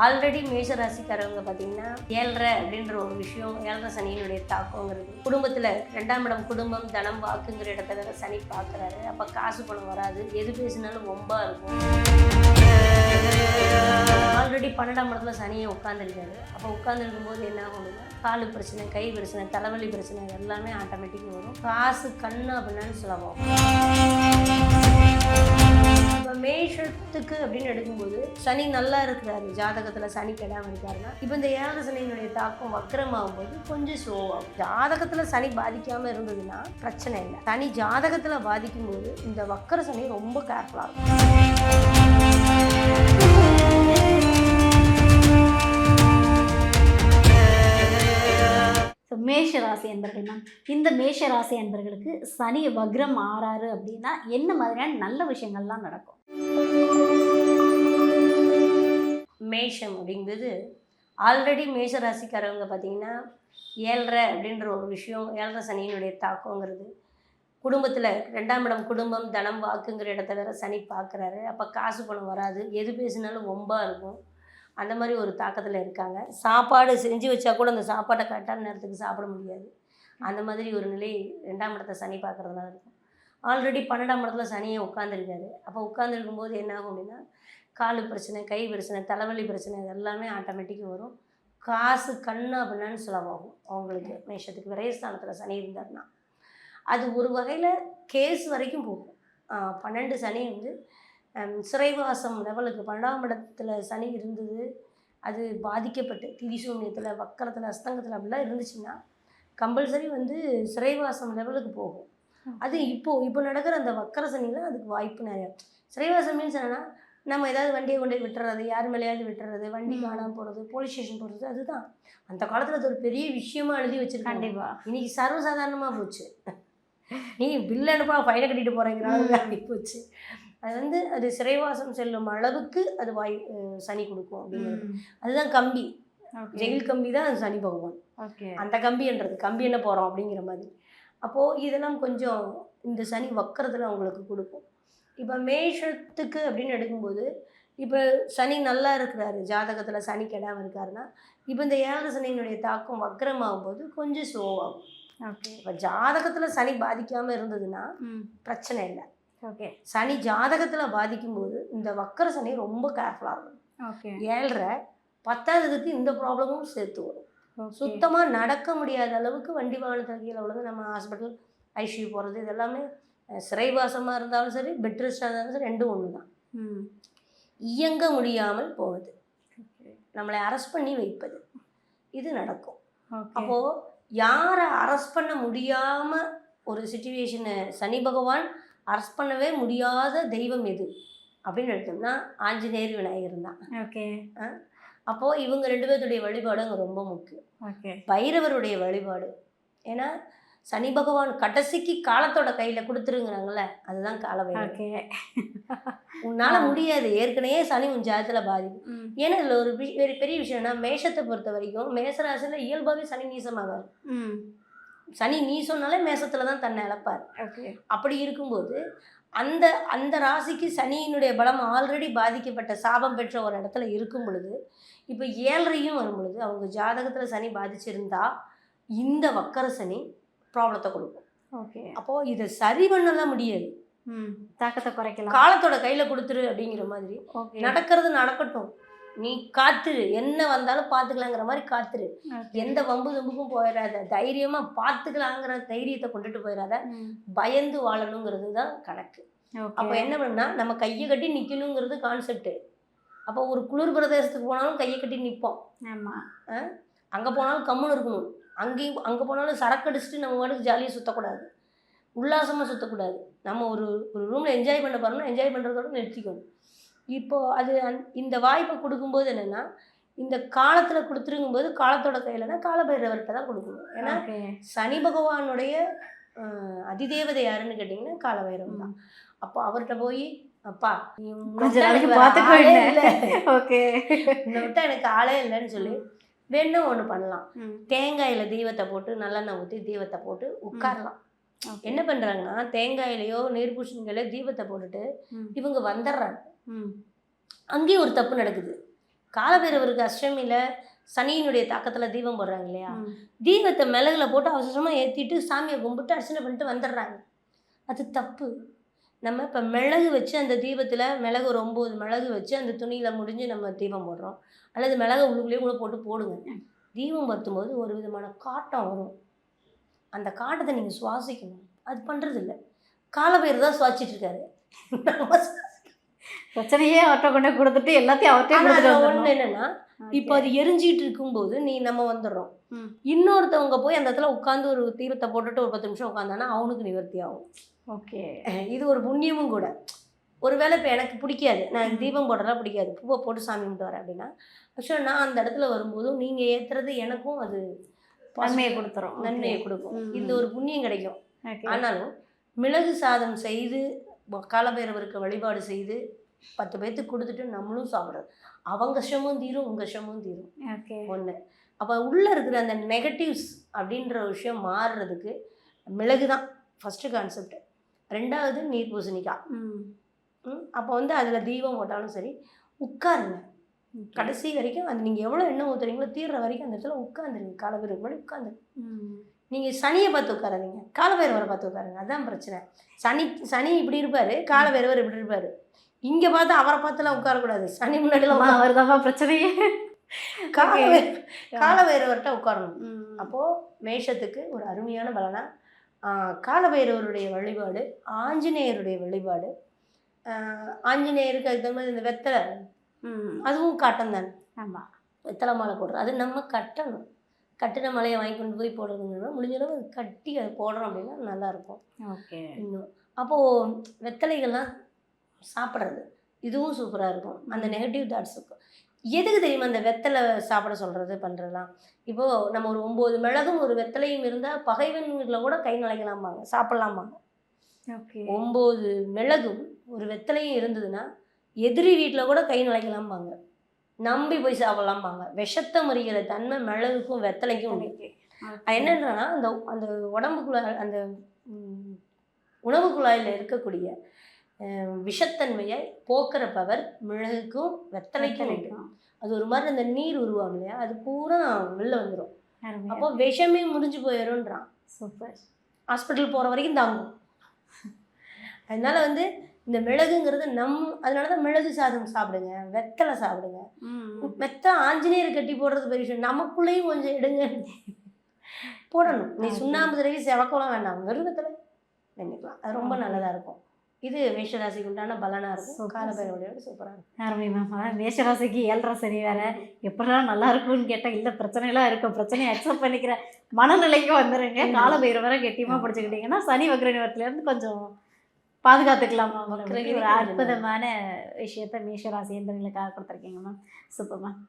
Already மேஷ ராசிக்காரவங்க பார்த்தீங்கன்னா 7.5 அப்படின்ற ஒரு விஷயம் 7.5 சனியினுடைய தாக்கங்கிறது குடும்பத்தில் 2ஆம் இடம் குடும்பம் தனம் வாக்குங்கிற இடத்துல சனி பார்க்குறாரு. அப்போ காசு பணம் வராது, எது பேசினாலும் ரொம்ப இருக்கும். ஆல்ரெடி 12ஆம் இடத்துல சனியை உட்காந்துருக்காரு. அப்போ உட்காந்துருக்கும் போது என்ன ஆகும்னா காலு பிரச்சனை, கை பிரச்சனை, தலைவலி பிரச்சனை எல்லாமே ஆட்டோமேட்டிக்காக வரும். காசு கண்ணு அப்படின்னு சொல்லலாம். இப்போ மேஷத்துக்கு அப்படின்னு எடுக்கும்போது சனி நல்லா இருக்கிறாரு, ஜாதகத்தில் சனி கெடாமல் இருக்காருன்னா இப்போ இந்த 7 சனியினுடைய தாக்கம் வக்கரமாகும் போது கொஞ்சம் ஸ்லோவாகும். ஜாதகத்தில் சனி பாதிக்காமல் இருந்ததுன்னா பிரச்சனை இல்லை. சனி ஜாதகத்தில் பாதிக்கும் போது இந்த வக்கர சனி ரொம்ப கேர்ஃபுல்லாக இருக்கும். மேஷ ராசி அன்பர்கள் மேம், இந்த மேஷ ராசி அன்பர்களுக்கு சனி வக்ரம் ஆறாரு அப்படின்னா என்ன மாதிரியான நல்ல விஷயங்கள்லாம் நடக்கும்? மேஷம் அப்படிங்கிறது ஆல்ரெடி மேஷ ராசிக்காரவங்க பார்த்தீங்கன்னா 7.5 அப்படின்ற ஒரு விஷயம் 7.5 சனியினுடைய தாக்கங்கிறது குடும்பத்தில் 2ஆம் இடம் குடும்பம் தனம் வாக்குங்கிற இடத்துல சனி பார்க்குறாரு. அப்போ காசு பணம் வராது, எது பேசினாலும் ரொம்ப இருக்கும். அந்த மாதிரி ஒரு தாக்கத்தில் இருக்காங்க. சாப்பாடு செஞ்சு வச்சா கூட அந்த சாப்பாட்டை கரெக்டான நேரத்துக்கு சாப்பிட முடியாது. அந்த மாதிரி ஒரு நிலை 2ஆம் இடத்தை சனி பார்க்குறதுனால இருக்கும். ஆல்ரெடி 12ஆம் இடத்துல சனியை உட்காந்துருக்காரு. அப்போ உட்காந்துருக்கும் போது என்ன ஆகும் அப்படின்னா காலு பிரச்சனை, கை பிரச்சனை, தலைவலி பிரச்சனை இது எல்லாமே ஆட்டோமேட்டிக்காக வரும். காசு கண்ணு அப்படின்னு செலவாகும் அவங்களுக்கு. மேஷத்துக்கு விரயஸ்தானத்தில் சனி இருந்தாருன்னா அது ஒரு வகையில் கேஸ் வரைக்கும் போகும். 12 சனி வந்து சிறைவாசம் லெவலுக்கு 12ஆம் இடத்துல சனி இருந்தது, அது பாதிக்கப்பட்டு திரிசூன்யத்தில் வக்கரத்தில் அஸ்தங்கத்தில் அப்படிலாம் இருந்துச்சுன்னா கம்பல்சரி வந்து சிறைவாசம் லெவலுக்கு போகும். அது இப்போ நடக்கிற அந்த வக்கர சனியில் அதுக்கு வாய்ப்பு நிறையா. சிறைவாசம் மீன்ஸ் என்னென்னா நம்ம ஏதாவது வண்டியை கொண்டு போய் விட்டுறது, யார் மேலேயாவது விட்டுறது, வண்டி காணாமல் போகிறது, போலீஸ் ஸ்டேஷன் போகிறது, அதுதான் அந்த காலத்தில் அது ஒரு பெரிய விஷயமா எழுதி வச்சுருக்காங்க. கண்டிப்பாக இன்றைக்கி சர்வசாதாரணமாக போச்சு. நீ பில் அனுப்பா ஃபைனை கட்டிட்டு போகிறீங்கிறாங்க போச்சு. அது வந்து அது சிறைவாசம் செல்லும் அளவுக்கு அது சனி கொடுக்கும் அப்படிங்கிறது. அதுதான் கம்பி, ஜெயில் கம்பி தான் அது சனி பகவான். அந்த கம்பின்றது கம்பி என்ன போகிறோம் அப்படிங்கிற மாதிரி. அப்போது இதெல்லாம் கொஞ்சம் இந்த சனி வக்கரத்தில் அவங்களுக்கு கொடுக்கும். இப்போ மேஷத்துக்கு அப்படின்னு எடுக்கும்போது இப்போ சனி நல்லா இருக்கிறாரு, ஜாதகத்தில் சனி கெடாமல் இருக்காருன்னா இப்போ இந்த 7 சனியினுடைய தாக்கம் வக்கரமாகும் போது கொஞ்சம் ஸ்லோவாகும். இப்போ ஜாதகத்தில் சனி பாதிக்காமல் இருந்ததுன்னா பிரச்சனை இல்லை. சனி ஜாதகத்தில் பாதிக்கும்போது இந்த வக்கர சனி ரொம்ப கேர்ஃபுல்லாக இருக்கும். 7.5 10ஆவதுக்கு இந்த ப்ராப்ளமும் சேர்த்து வரும். சுத்தமாக நடக்க முடியாத அளவுக்கு வண்டி வாகனத்தில் கீழே உள்ளது, நம்ம ஹாஸ்பிட்டல் ஐசியூ போகிறது, இது எல்லாமே சிறைவாசமாக இருந்தாலும் சரி, பெட் ரெஸ்டாக இருந்தாலும் சரி, ரெண்டும் ஒன்று தான். இயங்க முடியாமல் போவது, நம்மளை அரெஸ்ட் பண்ணி வைப்பது, இது நடக்கும். அப்போது யாரை அரெஸ்ட் பண்ண முடியாமல் ஒரு சிச்சுவேஷனை சனி பகவான் அரெஸ்ட் பண்ணவே முடியாத தெய்வம் எது அப்படின்னு எடுத்தோம்னா ஆஞ்சநேயர் விநாயகர் தான். அப்போது இவங்க 2 பேர்த்துடைய வழிபாடு அங்கே ரொம்ப முக்கியம். பைரவருடைய வழிபாடு. ஏன்னா சனி பகவான் கடைசிக்கு காலத்தோட கையில் கொடுத்துருங்கிறாங்களே, அதுதான் காலபைரவர். உன்னால் முடியாது, ஏற்கனவே சனி உன் ஜாதத்தில் பாதிக்கும். ஏன்னா இதில் ஒரு பெரிய விஷயம்னா மேஷத்தை பொறுத்த வரைக்கும் மேசராசியில் இயல்பாகவே சனி நீசமாகார். சனி நீசம்னாலே மேசத்தில் தான் தன்னை இழப்பார். அப்படி இருக்கும்போது அந்த அந்த ராசிக்கு சனியினுடைய பலம் ஆல்ரெடி பாதிக்கப்பட்ட சாபம் பெற்ற ஒரு இடத்துல இருக்கும் பொழுது இப்போ 7.5 வரும் பொழுது அவங்க ஜாதகத்தில் சனி பாதிச்சிருந்தா இந்த வக்கர சனி ப்ராப்ளத்தை கொடுக்கும். அப்போது இதை சரி பண்ணலாம் முடியாது, தாக்கத்தை குறைக்கலாம், காலத்தோட கையில் கொடுத்துரு அப்படிங்கிற மாதிரி. நடக்கிறது நடக்கட்டும், நீ காத்துரு, என்ன வந்தாலும் பார்த்துக்கலாங்கிற மாதிரி காத்துரு. எந்த வம்பு தும்புக்கும் போயிடாத, தைரியமாக பார்த்துக்கலாங்கிற தைரியத்தை கொண்டுட்டு போயிடாத, பயந்து வாழணுங்கிறது தான் கணக்கு. அப்போ என்ன பண்ணா நம்ம கையை கட்டி நிற்கணுங்கிறது கான்செப்டு. அப்போ ஒரு குளிர் பிரதேசத்துக்கு போனாலும் கையை கட்டி நிற்போம். அங்கே போனாலும் கம்முன்னு இருக்கணும். அங்கே போனாலும் சரக்கு அடிச்சுட்டு நம்ம வாட்டுக்கு ஜாலியாக சுற்றக்கூடாது, உல்லாசமாக சுற்றக்கூடாது. நம்ம ஒரு ரூமில் என்ஜாய் பண்ண போகிறோம்னா என்ஜாய் பண்ணுறதோடு நிறுத்திக்கணும். இப்போது அது இந்த வாய்ப்பை கொடுக்கும்போது என்னென்னா இந்த காலத்தில் கொடுத்துருங்கும்போது காலத்தோட கையிலனா காலபைரவர்கிட்ட தான் கொடுக்கணும். ஏன்னா சனி பகவானுடைய அதிதேவதை யாருன்னு கேட்டிங்கன்னா காலபைரவர் தான். அப்போ அவர்கிட்ட போய் அப்பா உன்னை விட்டா எனக்கு ஆளே இல்லைன்னு சொல்லி வேணும் ஒன்று பண்ணலாம். தேங்காயில் தீபத்தை போட்டு நல்லெண்ணெய் ஊற்றி தீபத்தை போட்டு உட்காரலாம். என்ன பண்ணுறாங்கன்னா தேங்காயிலையோ நீர்பூசணிலையோ தீபத்தை போட்டுட்டு இவங்க வந்துடுறாங்க. அங்கேயும் ஒரு தப்பு நடக்குது. காலபைரவருக்கு அஷ்டமியில் சனியினுடைய தாக்கத்தில் தீபம் போடுறாங்க இல்லையா, ம். தீபத்தை மிளகுல போட்டு அவசரமாக ஏற்றிட்டு சாமியை கும்பிட்டு அர்ச்சனை பண்ணிட்டு வந்துடுறாங்க. அது தப்பு. நம்ம இப்போ மிளகு வச்சு அந்த தீபத்தில் மிளகு ஒரு 9 மிளகு வச்சு அந்த துணியில் முடிஞ்சு நம்ம தீபம் போடுறோம். அல்லது மிளகு உள்ளுக்குள்ளேயே கூட போட்டு போடுங்க. தீபம் பற்றும்போது ஒரு விதமான காட்டம் வரும். அந்த காட்டத்தை நீங்கள் சுவாசிக்கணும். அது பண்ணுறது இல்லை. காலபைரவர் தான் சுவாசிச்சுட்டு இருக்காரு. பிரச்சனையே அவர்கிட்ட கொண்டு போய் கொடுத்துட்டு எல்லாத்தையும் அவர்கிட்டயே ஆனால் கொடுத்துட்டு அதில் வந்துடணும். ஒன்று என்னென்னா, இப்போ அது எரிஞ்சிட்டு இருக்கும்போது நம்ம வந்துடுறோம். ம். இன்னொருத்தவங்க போய் அந்த இடத்துல உட்காந்து ஒரு தீபத்தை போட்டுட்டு ஒரு 10 நிமிஷம் உட்காந்தானா அவனுக்கு நிவர்த்தி ஆகும். ஓகே. இது ஒரு புண்ணியமும் கூட. ஒருவேளை இப்போ எனக்கு பிடிக்காது, நான் தீபம் போடுறதெல்லாம் பிடிக்காது, பூவை போட்டு சாமி கும்பிட்டு வரேன் அப்படின்னா, ஆக்சுவலாக நான் அந்த இடத்துல வரும்போதும் நீங்கள் ஏற்றுறது எனக்கும் அது நன்மையை கொடுத்துரும். நன்மையை கொடுக்கும். இந்த ஒரு புண்ணியம் கிடைக்கும். ஓகே. ஆனாலும் மிளகு சாதம் செய்து காலபைரவருக்கு வழிபாடு செய்து 10 பேர்த்துக்கு கொடுத்துட்டு நம்மளும் சாப்பிட்றது, அவங்க கஷ்டமும் தீரும், உங்கள் கஷ்டமும் தீரும். ஓகே. ஒன்று. அப்போ உள்ளே இருக்கிற அந்த நெகட்டிவ்ஸ் அப்படின்ற விஷயம் மாறுறதுக்கு மிளகு தான் ஃபஸ்ட்டு கான்செப்ட். 2வது நீர் பூசணிக்காய். அப்போ வந்து அதில் தீபம் போட்டாலும் சரி, உட்காருங்க கடைசி வரைக்கும். அது நீங்கள் எவ்வளோ எண்ணெய் ஊற்றுறீங்களோ தீர்ற வரைக்கும் அந்த இடத்துல உட்காந்துருங்க. காலபைரவர் முன்னாடி உட்காந்துருங்க. நீங்கள் சனியை பார்த்து உட்காராதீங்க, காலபைரவரை பார்த்து உட்காருங்க. அதுதான் பிரச்சனை. சனி இப்படி இருப்பார், காலபைரவர் இப்படி இருப்பார். இங்கே பார்த்து அவரை பார்த்துலாம் உட்காரக்கூடாது. சனி முன்னாடிலாம் வருதாப்பா பிரச்சனையே. காலபைரவர்கிட்ட உட்காரணும். அப்போது மேஷத்துக்கு ஒரு அருமையான பலனா காலபைரவருடைய வழிபாடு, ஆஞ்சநேயருடைய வழிபாடு. ஆஞ்சநேயருக்கு அதுக்கு மாதிரி இந்த வெத்தலை, அதுவும் காட்டம் தானே. ஆமாம். வெத்தலை மாலை போடுறோம், அது நம்ம கட்டணும். கட்டின மலையை வாங்கி கொண்டு போய் போடுறதுங்கன்னா முடிஞ்சளவு கட்டி அதை போடுறோம் அப்படின்னா நல்லாயிருக்கும். ஓகே. இன்னும் அப்போது வெத்தலைகள்லாம் சாப்பிட்றது இதுவும் சூப்பராக இருக்கும். அந்த நெகட்டிவ் தாட்ஸ் இருக்கும். எதுக்கு தெரியுமா அந்த வெத்தலை சாப்பிட சொல்கிறது பண்ணுறதுலாம்? இப்போது நம்ம ஒரு 9 மிளகும் ஒரு வெத்தலையும் இருந்தால் பகைவன் வீட்டில் கூட கை நுழைக்கலாம்பாங்க, சாப்பிட்லாமாங்க. ஓகே. 9 மிளகும் ஒரு வெத்தலையும் இருந்ததுன்னா எதிரி வீட்டில் கூட கை நுழைக்கலாம்பாங்க, நம்பி போய் சாப்பிட்லாம்பாங்க. விஷத்தை முறிக்கிற தன்மை மிளகுக்கும் வெத்தலைக்கும் உண்டு. என்னன்றனா அந்த அந்த உடம்புக்குள்ள அந்த உணவு குழாயில் இருக்கக்கூடிய விஷத்தன்மையை போக்குற பவர் மிளகுக்கும் வெத்தலைக்கும் உண்டு. அது ஒரு மாதிரி அந்த நீர் உருவாகும் இல்லையா, அது பூரா வெளில வந்துடும். அப்போ விஷமே முறிஞ்சு போயிடும்ன்றான். சூப்பர். ஹாஸ்பிட்டல் போகிற வரைக்கும் தாங்கும். அதனால வந்து இந்த மிளகுங்கிறது அதனால தான் மிளகு சாதம் சாப்பிடுங்க, வெத்தலை சாப்பிடுங்க. வெத்தலை ஆஞ்சநேயர் கட்டி போடுறது பெரிய விஷயம். நமக்குள்ளேயும் கொஞ்சம் எடுங்க போடணும். நீ சுண்ணாம்பு தடவி செவக்கலாம் வேண்டாம், வெறும் வெத்தலை நினைக்கலாம். அது ரொம்ப நல்லதாக இருக்கும். இது மேஷராசிக்கு உண்டான பலனாக இருக்கும். காலபைரவரோட சூப்பராக இருக்கும். அருமை மேம். அதான் மேஷராசிக்கு 7.5 சனி வேறு எப்படிலாம் நல்லா இருக்கும்னு கேட்டால் இல்லை பிரச்சனைலாம் இருக்கும், பிரச்சனையை அக்செப்ட் பண்ணிக்கிற மனநிலைக்கு வந்துடுங்க. காலபைரவரை கெட்டியமாக படிச்சுக்கிட்டிங்கன்னா சனி வக்ர நிவர்த்திலேருந்து கொஞ்சம் பாதுகாத்துக்கலாம். ஒரு அற்புதமான விஷயத்த மேஷராசி என்பவர்களுக்காக கொடுத்துருக்கீங்க மேம். Super ma'am.